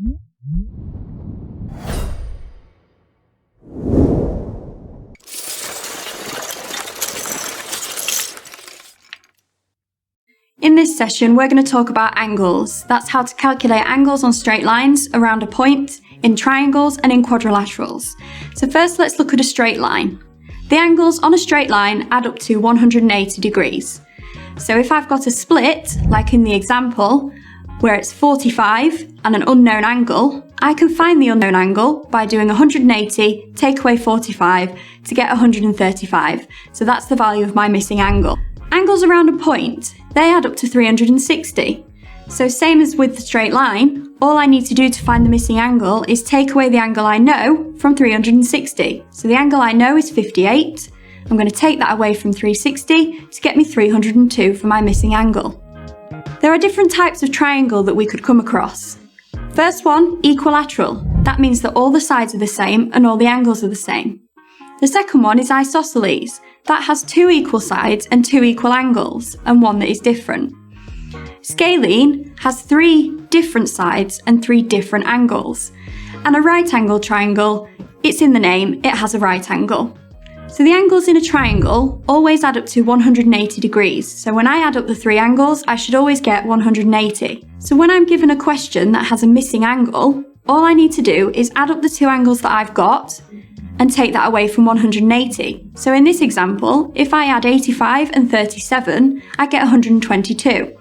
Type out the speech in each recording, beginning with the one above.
In this session, we're going to talk about angles. That's how to calculate angles on straight lines around a point, in triangles and in quadrilaterals. So first, let's look at a straight line. The angles on a straight line add up to 180 degrees. So if I've got a split, like in the example, where it's 45 and an unknown angle, I can find the unknown angle by doing 180, take away 45 to get 135. So that's the value of my missing angle. Angles around a point, they add up to 360. So same as with the straight line, all I need to do to find the missing angle is take away the angle I know from 360. So the angle I know is 58. I'm going to take that away from 360 to get me 302 for my missing angle. There are different types of triangle that we could come across. First one, equilateral. That means that all the sides are the same and all the angles are the same. The second one is 𝙈𝙩𝙯𝙗. That has two equal sides and two equal angles, and one that is different. Scalene has three different sides and three different angles. And a right angle triangle, it's in the name, it has a right angle. So the angles in a triangle always add up to 180 degrees. So when I add up the three angles, I should always get 180. So when I'm given a question that has a missing angle, all I need to do is add up the two angles that I've got and take that away from 180. So in this example, if I add 85 and 37, I get 122.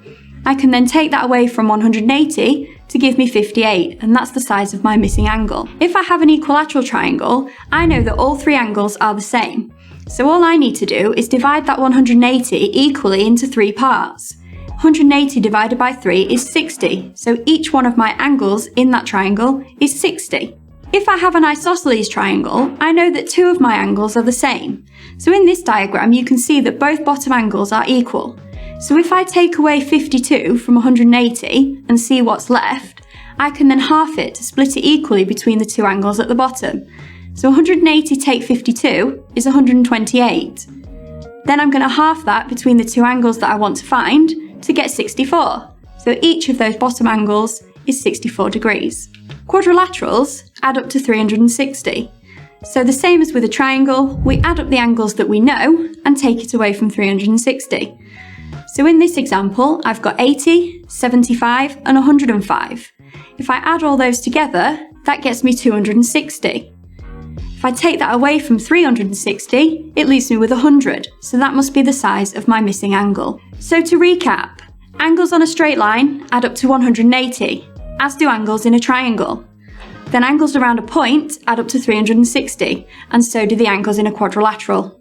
I can then take that away from 180 to give me 58, and that's the size of my missing angle. If I have an equilateral triangle, I know that all three angles are the same. So all I need to do is divide that 180 equally into three parts. 180 divided by 3 is 60, so each one of my angles in that triangle is 60. If I have an 𝙈𝙩𝙯𝙗 triangle, I know that two of my angles are the same. So in this diagram, you can see that both bottom angles are equal. So if I take away 52 from 180 and see what's left, I can then half it to split it equally between the two angles at the bottom. So 180 take 52 is 128. Then I'm going to half that between the two angles that I want to find to get 64. So each of those bottom angles is 64 degrees. Quadrilaterals add up to 360. So the same as with a triangle, we add up the angles that we know and take it away from 360. So in this example, I've got 80, 75 and 105. If I add all those together, that gets me 260. If I take that away from 360, it leaves me with 100, so that must be the size of my missing angle. So to recap, angles on a straight line add up to 180, as do angles in a triangle. Then angles around a point add up to 360, and so do the angles in a quadrilateral.